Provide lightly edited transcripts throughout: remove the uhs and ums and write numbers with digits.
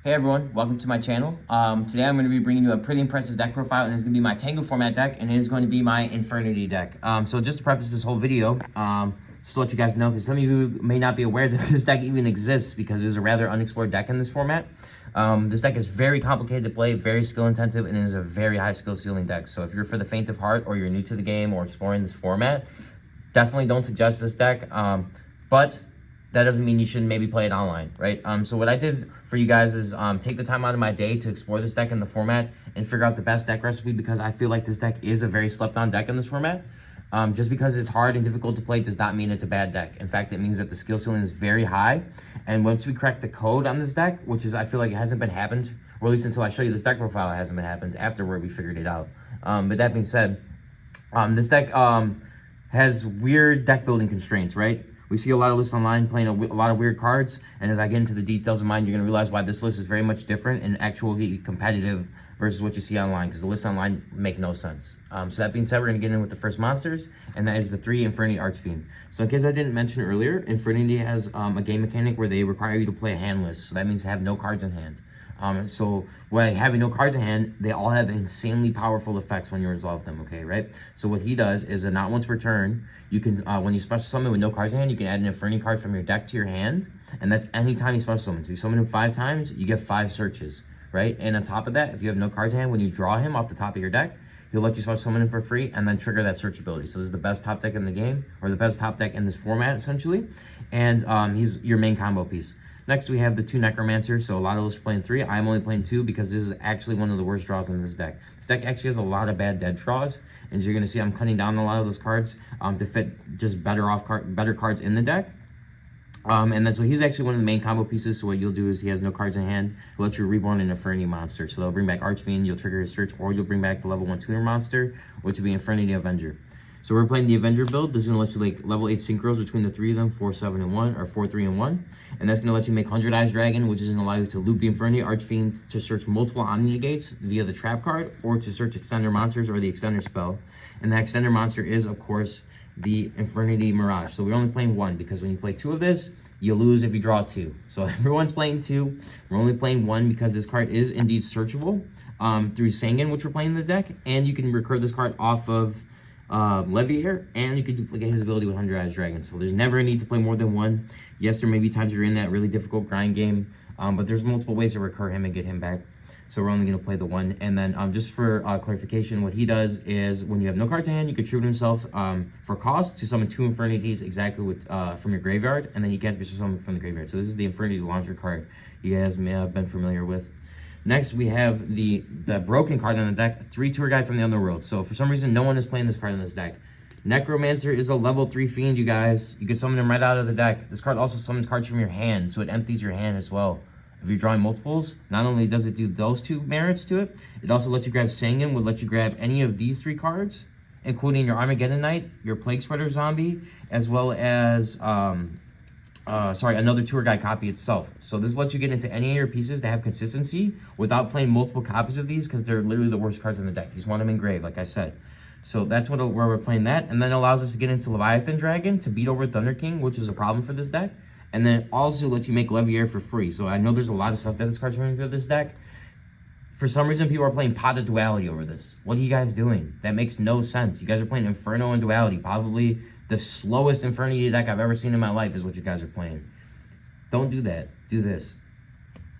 Hey everyone, welcome to my channel. Today I'm going to be bringing you a pretty impressive deck profile, and it's going to be my Tengu format deck, and it is going to be my Infernity deck. So just to preface this whole video, just to let you guys know, because some of you may not be aware that this deck even exists, because there's a rather unexplored deck in this format. This deck is very complicated to play, very skill intensive, and it is a very high skill ceiling deck. So if you're for the faint of heart, or you're new to the game, or exploring this format, definitely don't suggest this deck. But that doesn't mean you shouldn't maybe play it online, right? So what I did for you guys is take the time out of my day to explore this deck in the format and figure out the best deck recipe, because I feel like this deck is a very slept on deck in this format. Just because it's hard and difficult to play does not mean it's a bad deck. In fact, it means that the skill ceiling is very high. And once we crack the code on this deck, which is, I feel like it hasn't been happened, or at least until I show you this deck profile, it hasn't been happened. Afterward, we figured it out. But that being said, this deck has weird deck building constraints, right? We see a lot of lists online playing a lot of weird cards, and as I get into the details of mine, you're going to realize why this list is very much different and actually competitive versus what you see online, because the lists online make no sense. So that being said, we're going to get in with the first monsters, and that is the 3 Infernity Archfiend. So in case I didn't mention earlier, Infernity has a game mechanic where they require you to play a hand list, so that means to have no cards in hand. So by having no cards in hand, they all have insanely powerful effects when you resolve them, okay, right? So what he does is a not once per turn, you can, when you special summon with no cards in hand, you can add an Infernity card from your deck to your hand, and that's any time you special summon. So you summon him 5 times, you get 5 searches, right? And on top of that, if you have no cards in hand, when you draw him off the top of your deck, he'll let you special summon him for free and then trigger that search ability. So this is the best top deck in the game, or the best top deck in this format, essentially, and he's your main combo piece. Next, we have the 2 Necromancers. So a lot of us are playing 3. I'm only playing 2 because this is actually one of the worst draws in this deck. This deck actually has a lot of bad dead draws. And as you're going to see, I'm cutting down a lot of those cards to fit just better cards in the deck. And then so he's actually one of the main combo pieces. So what you'll do is he has no cards in hand. He'll let you reborn an Infernity monster. So they'll bring back Archfiend, you'll trigger his search, or you'll bring back the level 1 tuner monster, which will be Infernity Avenger. So we're playing the Avenger build. This is going to let you like level 8 synchros between the 3 of them, 4, 7, and 1, or 4, 3, and 1. And that's going to let you make 100 Eyes Dragon, which is going to allow you to loop the Infernity Archfiend to search multiple Omni-Negates via the trap card, or to search Extender monsters or the Extender spell. And the Extender monster is, of course, the Infernity Mirage. So we're only playing 1, because when you play 2 of this, you lose if you draw 2. So everyone's playing 2. We're only playing 1 because this card is indeed searchable through Sangan, which we're playing in the deck. And you can recur this card off of Leviair, and you can duplicate his ability with 100 Eyes Dragon. So there's never a need to play more than 1. Yes, there may be times you're in that really difficult grind game, but there's multiple ways to recur him and get him back. So we're only going to play the 1. And then just for clarification, what he does is when you have no cards in hand, you contribute himself for cost to summon 2 Infernities exactly with from your graveyard, and then you can't be summoned from the graveyard. So this is the Infernity Launcher card you guys may have been familiar with. Next, we have the broken card on the deck, 3 Tour Guide from the Underworld. So for some reason, no one is playing this card in this deck. Necromancer is a level 3 fiend, you guys. You can summon him right out of the deck. This card also summons cards from your hand, so it empties your hand as well. If you're drawing multiples, not only does it do those 2 merits to it, it also lets you grab Sangan, would let you grab any of these 3 cards, including your Armageddon Knight, your Plague Spreader Zombie, as well as another Tour Guide copy itself. So this lets you get into any of your pieces to have consistency without playing multiple copies of these, because they're literally the worst cards in the deck. You just want them engraved, like I said. So that's where we're playing that. And then it allows us to get into Leviathan Dragon to beat over Thunder King, which is a problem for this deck. And then it also lets you make Leviair for free. So I know there's a lot of stuff that this card's running for this deck. For some reason, people are playing Pot of Duality over this. What are you guys doing? That makes no sense. You guys are playing Inferno and Duality. Probably the slowest Infernity deck I've ever seen in my life is what you guys are playing. Don't do that. Do this.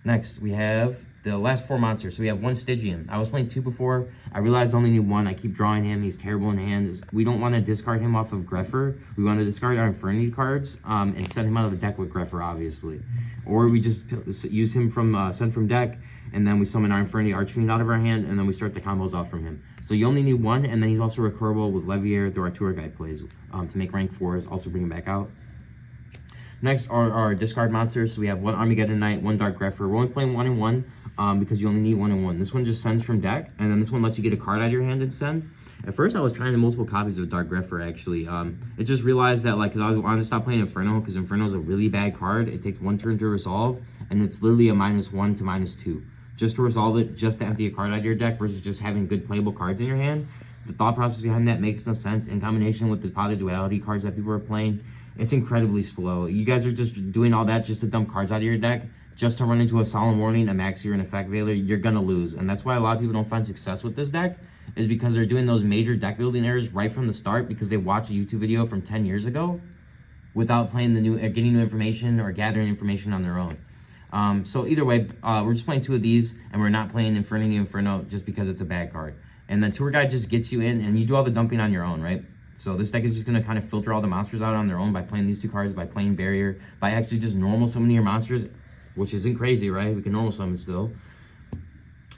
Next, we have the last 4 monsters. So we have 1 Stygian. I was playing 2 before. I realized I only need 1. I keep drawing him. He's terrible in hand. We don't want to discard him off of Grepher. We want to discard our Infernity cards and send him out of the deck with Grepher, obviously. Or we just use him from send from deck, and then we summon our Infernity Archfiend out of our hand, and then we start the combos off from him. So you only need 1, and then he's also recurable with Leviair through our Tour Guide plays to make rank 4s, also bring him back out. Next are our discard monsters. So we have 1 Armageddon Knight, 1 Dark Grepher. We're only playing 1 and 1 because you only need 1 and 1. This one just sends from deck, and then this one lets you get a card out of your hand and send. At first, I was trying to multiple copies of Dark Grepher, actually. I just realized that, like, because I wanted to stop playing Inferno, because Inferno is a really bad card. It takes 1 turn to resolve, and it's literally a -1 to -2. Just to resolve it, just to empty a card out of your deck versus just having good playable cards in your hand. The thought process behind that makes no sense. In combination with the Pot of Duality cards that people are playing, it's incredibly slow. You guys are just doing all that just to dump cards out of your deck just to run into a Solemn Warning, a Maxi, or an Effect Veiler, you're gonna lose. And that's why a lot of people don't find success with this deck, is because they're doing those major deck building errors right from the start because they watched a YouTube video from 10 years ago without playing the new, getting new information or gathering information on their own. So either way, we're just playing 2 of these, and we're not playing Infernity Inferno just because it's a bad card. And then Tour Guide just gets you in, and you do all the dumping on your own, right? So this deck is just going to kind of filter all the monsters out on their own by playing these 2 cards, by playing Barrier, by actually just normal summoning your monsters, which isn't crazy, right? We can normal summon still.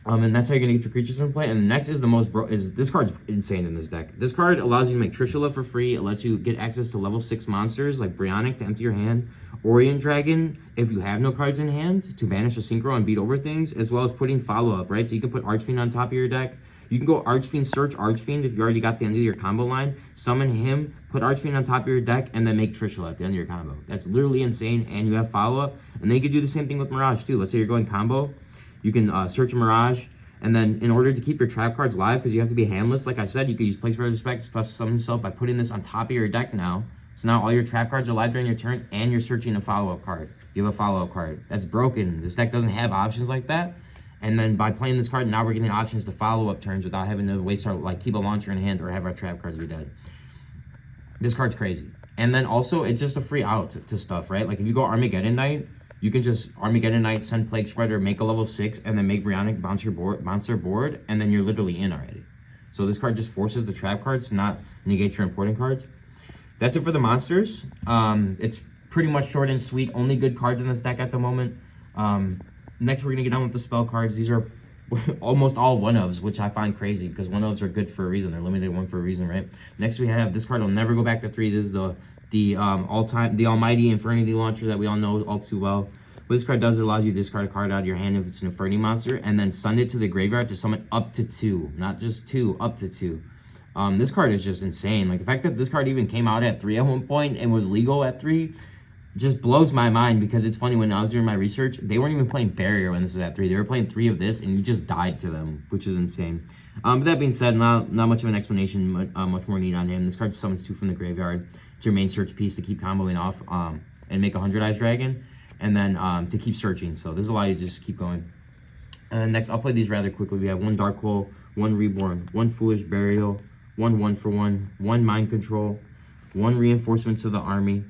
And that's how you're going to get your creatures in play. And the next is the most this card's insane in this deck. This card allows you to make Trishula for free. It lets you get access to level 6 monsters like Brionic to empty your hand, Orient Dragon if you have no cards in hand to banish a Synchro and beat over things, as well as putting follow-up, right? So you can put Archfiend on top of your deck. You can go Archfiend, search Archfiend if you already got the end of your combo line, summon him, put Archfiend on top of your deck, and then make Trishula at the end of your combo. That's literally insane, and you have follow-up. And then you can do the same thing with Mirage too. Let's say you're going combo. You can search Mirage, and then in order to keep your trap cards live, because you have to be handless, like I said, you can use Place Spread Respect, plus summon yourself by putting this on top of your deck now. So now all your trap cards are live during your turn, and you're searching a follow-up card. You have a follow-up card. That's broken. This deck doesn't have options like that. And then by playing this card, now we're getting options to follow-up turns without having to waste our, like, keep a launcher in hand or have our trap cards be dead. This card's crazy. And then also, it's just a free out to stuff, right? Like, if you go Armageddon Knight, you can just Armageddon Knight, send Plague Spreader, make a level 6, and then make Brionic bounce their board, and then you're literally in already. So this card just forces the trap cards to not negate your important cards. That's it for the monsters. It's pretty much short and sweet. Only good cards in this deck at the moment. Next, we're going to get on with the spell cards. These are almost all one-ofs, which I find crazy because one-ofs are good for a reason. They're limited one for a reason, right? Next, we have this card will never go back to 3. This is the almighty Infernity launcher that we all know all too well. What this card does, it allows you to discard a card out of your hand if it's an Infernity monster, and then send it to the graveyard to summon up to 2. Not just 2, up to 2. This card is just insane. Like, the fact that this card even came out at 3 at one point and was legal at 3 just blows my mind, because it's funny, when I was doing my research, they weren't even playing Barrier when this was at 3. They were playing 3 of this, and you just died to them, which is insane. But that being said, not much of an explanation, much more need on him. This card summons 2 from the graveyard. It's your main search piece to keep comboing off and make a 100 Eyes Dragon, and then to keep searching. So this allows you to just keep going. And next, I'll play these rather quickly. We have 1 Dark Hole, 1 Reborn, 1 Foolish Burial, 1 1-for-1, 1 Mind Control, 1 Reinforcement to the Army,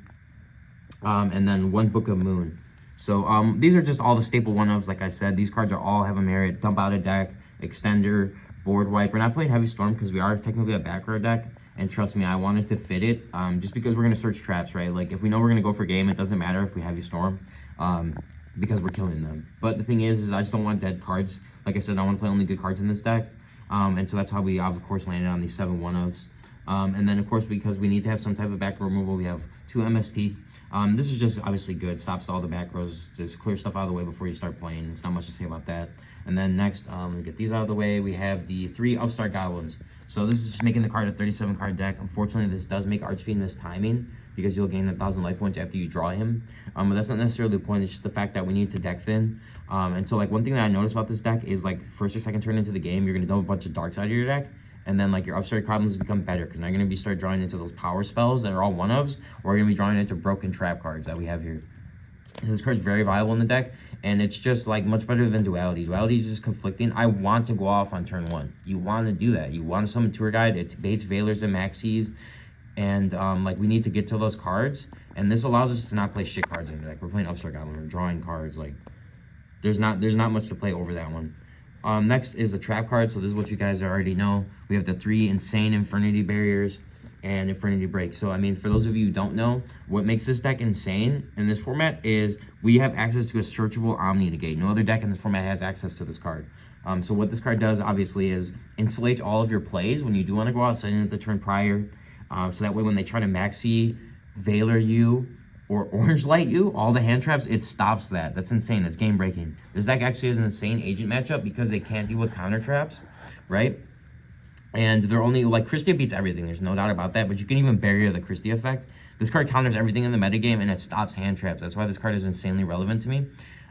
and then 1 Book of Moon. So these are just all the staple one-ofs. Like I said, these cards are all have a merit. Dump out a deck, extender, board wipe. We're not playing Heavy Storm because we are technically a back row deck, and trust me, I wanted to fit it just because we're going to search traps, right? Like, if we know we're going to go for game, it doesn't matter if we Heavy Storm because we're killing them. But the thing is I just don't want dead cards. Like I said, I want to play only good cards in this deck, and so that's how we, of course, landed on these 7 one-ofs. And then, of course, because we need to have some type of back row removal, we have 2 MST. This is just obviously good. Stops all the back rows. Just clear stuff out of the way before you start playing. It's not much to say about that. And then next, we get these out of the way. We have the 3 Upstart Goblins. So this is just making the card a 37 card deck. Unfortunately, this does make Archfiend miss timing because you'll gain 1,000 life points after you draw him. But that's not necessarily the point. It's just the fact that we need to deck thin. And so, like, one thing that I noticed about this deck is, like, first or second turn into the game, you're going to dump a bunch of darks out of your deck. And then, like, your Upstart Goblins become better because now you're going to be start drawing into those power spells that are all one-ofs, or you're going to be drawing into broken trap cards that we have here. So this card's very viable in the deck, and it's just, like, much better than Duality. Duality is just conflicting. I want to go off on turn 1. You want to do that. You want to summon Tour Guide. It baits Veilers and Maxis, and, like, we need to get to those cards, and this allows us to not play shit cards in the deck. We're playing Upstart Goblin. We're drawing cards. Like, there's not much to play over that one. Next is the trap card. So this is what you guys already know. We have the 3 insane Infernity barriers and Infernity breaks. So, I mean, for those of you who don't know, what makes this deck insane in this format is we have access to a searchable Omni Negate. No other deck in this format has access to this card. So what this card does, obviously, is insulate all of your plays when you do want to go out, setting it the turn prior. So that way when they try to Maxi, Veiler you, or Orange Light you, all the hand traps, it stops that. That's insane. That's game breaking. This deck actually is an insane agent matchup because they can't deal with counter traps, right? And they're only, like, Christia beats everything. There's no doubt about that, but you can even barrier the Christia effect. This card counters everything in the metagame, and it stops hand traps. That's why this card is insanely relevant to me.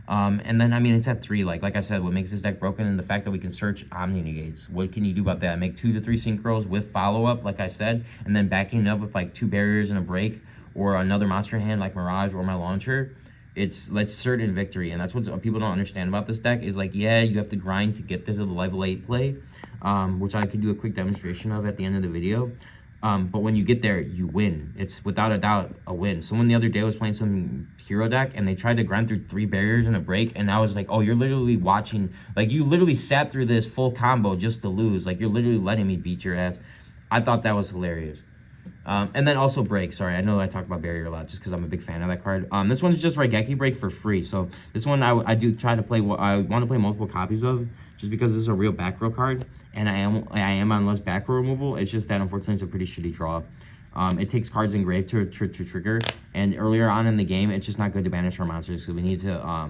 And then, I mean, it's at 3. Like I said, what makes this deck broken is the fact that we can search Omni Negates. What can you do about that? Make 2 to 3 synchros with follow-up, like I said, and then backing up with, like, 2 barriers and a break, or another monster hand like Mirage or my launcher, it's certain victory, and that's what people don't understand about this deck is like, yeah, you have to grind to get this to the level 8 play, which I could do a quick demonstration of at the end of the video. But when you get there, you win. It's without a doubt a win. Someone the other day was playing some hero deck, and they tried to grind through 3 barriers in a break, and I was like, oh, you're literally watching, like, you literally sat through this full combo just to lose. Like, you're literally letting me beat your ass. I thought that was hilarious. And then also break. Sorry, I know I talk about barrier a lot just because I'm a big fan of that card. This one is just Raigeki break for free. So this one I do try to play. I want to play multiple copies of just because this is a real back row card, and I am on less back row removal. It's just that unfortunately it's a pretty shitty draw. It takes cards engraved to trigger, and earlier on in the game it's just not good to banish our monsters. So we need to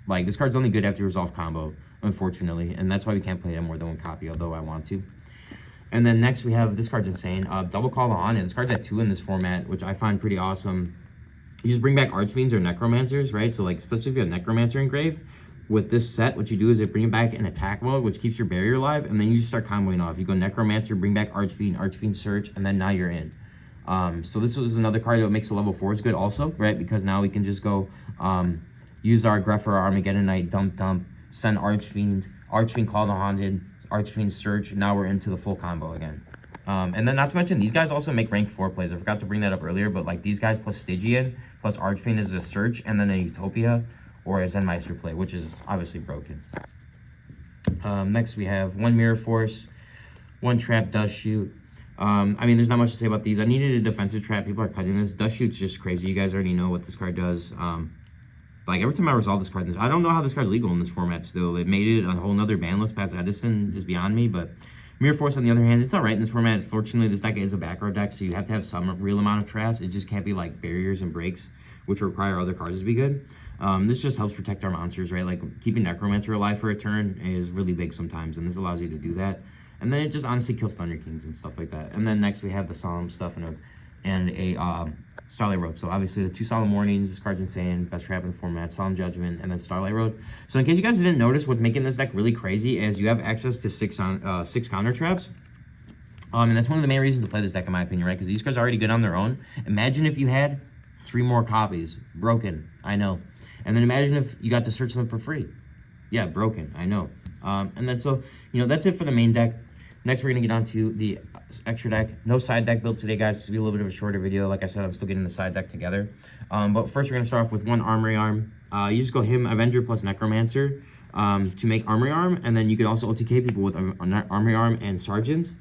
like, this card's only good after resolve combo, unfortunately, and that's why we can't play it more than one copy, although I want to. And then next we have, this card's insane, Double Call on, and this card's at 2 in this format, which I find pretty awesome. You just bring back Archfiends or Necromancers, right? So like, especially if you have Necromancer engraved, with this set, what you do is it bring it back in attack mode, which keeps your barrier alive, and then you just start comboing off. You go Necromancer, bring back Archfiend, Archfiend Search, and then now you're in. So this was another card that makes the level 4s good also, right? Because now we can just go use our Grepher, Armageddonite, dump, send Archfiend, Call the Haunted, Archfiend Search. Now we're into the full combo again. And then not to mention, these guys also make rank 4 plays. I forgot to bring that up earlier, but like these guys plus Stygian, plus Archfiend is a Search, and then a Utopia or a Zenmeister play, which is obviously broken. Next we have 1 Mirror Force, 1 Trap Dust Shoot. I mean, there's not much to say about these. I needed a defensive trap. People are cutting this. Dust Shoot's just crazy. You guys already know what this card does. Like, every time I resolve this card, I don't know how this card's legal in this format still. It made it a whole nother ban list past Edison is beyond me, but Mirror Force, on the other hand, it's all right in this format. Fortunately, this deck is a back row deck, so you have to have some real amount of traps. It just can't be like barriers and breaks, which require other cards to be good. This just helps protect our monsters, right? Like, keeping Necromancer alive for a turn is really big sometimes, and this allows you to do that. And then it just honestly kills Thunder Kings and stuff like that. And then next we have the Solemn stuff and a Starlight Road. So obviously the 2 Solemn Warnings, this card's insane, best trap in the format, Solemn Judgment, and then Starlight Road. So in case you guys didn't notice, what's making this deck really crazy is you have access to 6 counter traps. And that's one of the main reasons to play this deck, in my opinion, right? Because these cards are already good on their own. Imagine if you had 3 more copies. Broken, I know. And then imagine if you got to search them for free. Yeah, broken, I know. And then so, you know, that's it for the main deck. Next, we're going to get on to the extra deck. No side deck built today, guys. This will be a little bit of a shorter video. Like I said, I'm still getting the side deck together. But first, we're going to start off with 1 Armory Arm. You just go him, Avenger plus Necromancer to make Armory Arm. And then you can also OTK people with Armory Arm and Sergeants,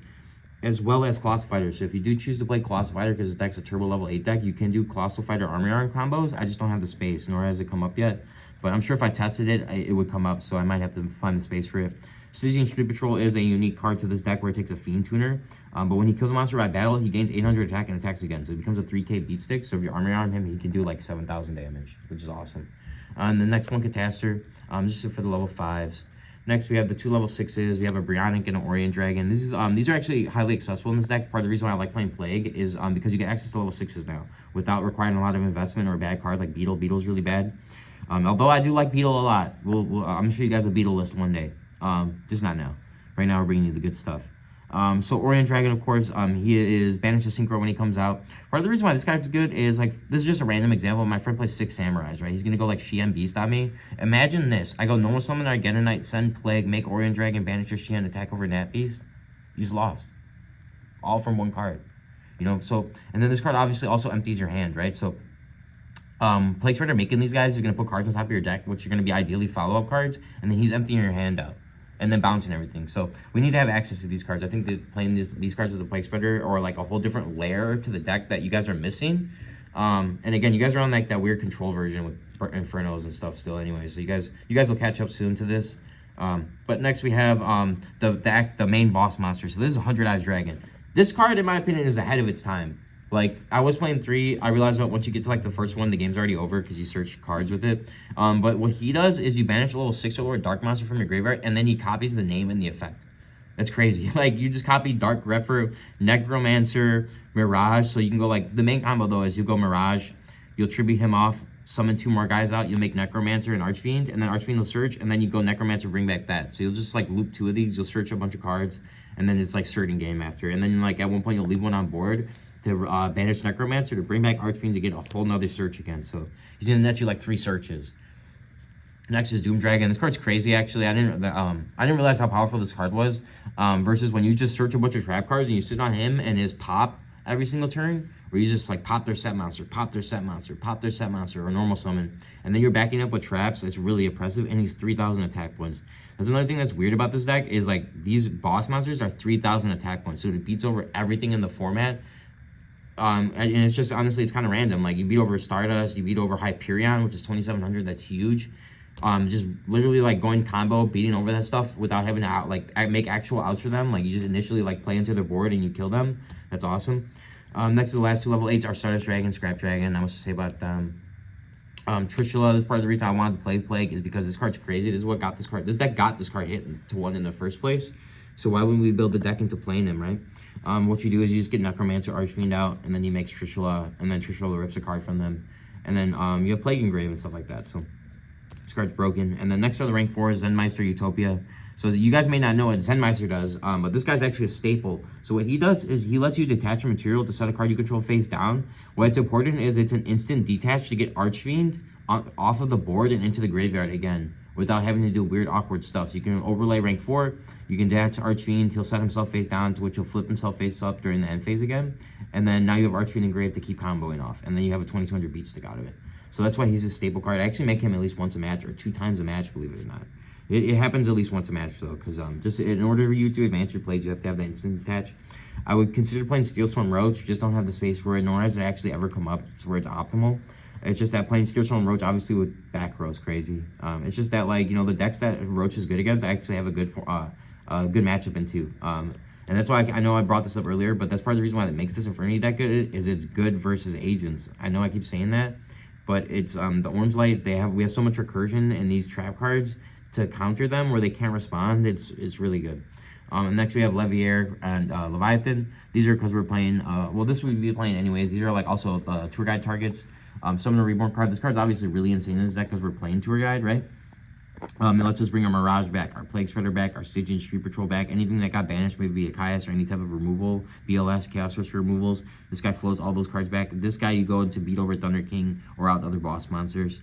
as well as Colossal Fighter. So if you do choose to play Colossal Fighter, because this deck's a turbo level 8 deck, you can do Colossal Fighter Armory Arm combos. I just don't have the space, nor has it come up yet. But I'm sure if I tested it, it would come up. So I might have to find the space for it. Stygian Street Patrol is a unique card to this deck where it takes a Fiend Tuner. But when he kills a monster by battle, he gains 800 attack and attacks again. So it becomes a 3k beat stick. So if you Armory Arm him, he can do like 7,000 damage, which is awesome. And the next one, Catastor, just for the level 5s. Next, we have the 2 level 6s. We have a Brionic and an Orient Dragon. These are actually highly accessible in this deck. Part of the reason why I like playing Plague is because you get access to level 6s now without requiring a lot of investment or a bad card like Beetle. Beetle's really bad. Although I do like Beetle a lot. I'm going to show you guys a Beetle list one day. Just not now. Right now, we're bringing you the good stuff. So Orient Dragon, of course, he is banished to Synchro when he comes out. Part of the reason why this guy's good is, like, this is just a random example. My friend plays 6 Samurais, right? He's going to go, like, Shien Beast on me. Imagine this. I go normal summon, I get a knight, send Plague, make Orient Dragon, banish your Shien, attack over Nat Beast. You just lost. All from 1 card. You know, so, and then this card obviously also empties your hand, right? So, Plague Spreader making these guys is going to put cards on top of your deck, which are going to be ideally follow-up cards, and then he's emptying your hand out. And then bouncing everything. So we need to have access to these cards. I think that playing these cards with the Plague Spreader or like a whole different layer to the deck that you guys are missing. And again, you guys are on like that weird control version with Infernos and stuff still anyway. So you guys will catch up soon to this. But next we have the main boss monster. So this is 100 Eyes Dragon. This card, in my opinion, is ahead of its time. Like, I was playing 3, I realized that once you get to, like, the first one, the game's already over because you search cards with it. But what he does is you banish a level 6 or Dark Monster from your graveyard, and then he copies the name and the effect. That's crazy. Like, you just copy Dark Refer, Necromancer, Mirage, so you can go, like, the main combo, though, is you go Mirage, you'll tribute him off, summon 2 more guys out, you'll make Necromancer and Archfiend, and then Archfiend will search, and then you go Necromancer, bring back that. So you'll just, like, loop 2 of these, you'll search a bunch of cards, and then it's, like, certain game after. And then, like, at one point, you'll leave one on board to banish Necromancer, to bring back Archfiend, to get a whole nother search again. So he's gonna net you like 3 searches. Next is Doom Dragon. This card's crazy, actually. I didn't realize how powerful this card was. Versus when you just search a bunch of trap cards and you sit on him and his pop every single turn, where you just like pop their set monster, pop their set monster, pop their set monster, or normal summon, and then you're backing up with traps. It's really oppressive, and he's 3,000 attack points. That's another thing that's weird about this deck is like these boss monsters are 3,000 attack points, so it beats over everything in the format. And it's just honestly, it's kind of random. Like you beat over Stardust, you beat over Hyperion, which is 2,700. That's huge. Just literally like going combo, beating over that stuff without having to make actual outs for them. Like you just initially like play into their board and you kill them. That's awesome. Next to the last 2 level 8s are Stardust Dragon, Scrap Dragon. Not much to say about them. Trishula, this is part of the reason I wanted to play Plague is because this card's crazy. This is what got this card. This deck got this card hit to 1 in the first place. So why wouldn't we build the deck into playing him, right? What you do is you just get Necromancer, Archfiend out, and then he makes Trishula, and then Trishula rips a card from them. And then you have Plague Engrave and stuff like that. So this card's broken. And then next are the rank 4 is Zenmeister Utopia. So you guys may not know what Zenmeister does, but this guy's actually a staple. So what he does is he lets you detach a material to set a card you control face down. What's important is it's an instant detach to get Archfiend off of the board and into the graveyard again without having to do weird, awkward stuff. So you can overlay rank 4, you can detach Archfiend, he'll set himself face down, to which he'll flip himself face up during the end phase again. And then now you have Archfiend engraved to keep comboing off. And then you have a 2,200 beat stick out of it. So that's why he's a staple card. I actually make him at least once a match or 2 times a match, believe it or not. It happens at least once a match though, because just in order for you to advance your plays, you have to have the instant attach. I would consider playing Steelstorm Roach. You just don't have the space for it, nor has it actually ever come up to where it's optimal. It's just that playing Steelstorm Roach obviously would back rows crazy. It's just that like, you know, the decks that Roach is good against, I actually have a good matchup in too. And that's why I know I brought this up earlier, but that's part of the reason why that makes this Infernity deck good is it's good versus agents. I know I keep saying that, but it's the Orange Light. We have so much recursion in these trap cards to counter them where they can't respond. It's really good. And next we have Leviair and Leviathan. These are because we're playing, well, this would be playing anyways. These are like also tour guide targets. Summon a Reborn card. This card's obviously really insane in this deck because we're playing tour guide, right? And let's just bring our Mirage back, our Plague Spreader back, our Stygian Street Patrol back, anything that got banished, maybe a Caius or any type of removal, BLS, Chaos Whisper removals. This guy floats all those cards back. This guy you go to beat over Thunder King or out other boss monsters.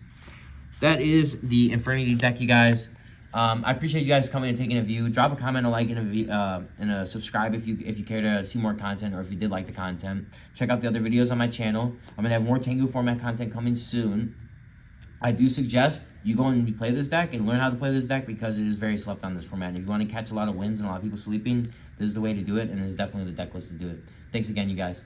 That is the Infernity deck, you guys. I appreciate you guys coming and taking a view. Drop a comment, a like, and a subscribe if you care to see more content or if you did like the content. Check out the other videos on my channel. I'm going to have more Tengu format content coming soon. I do suggest you go and play this deck and learn how to play this deck because it is very slept on this format. If you want to catch a lot of wins and a lot of people sleeping, this is the way to do it, and this is definitely the deck list to do it. Thanks again, you guys.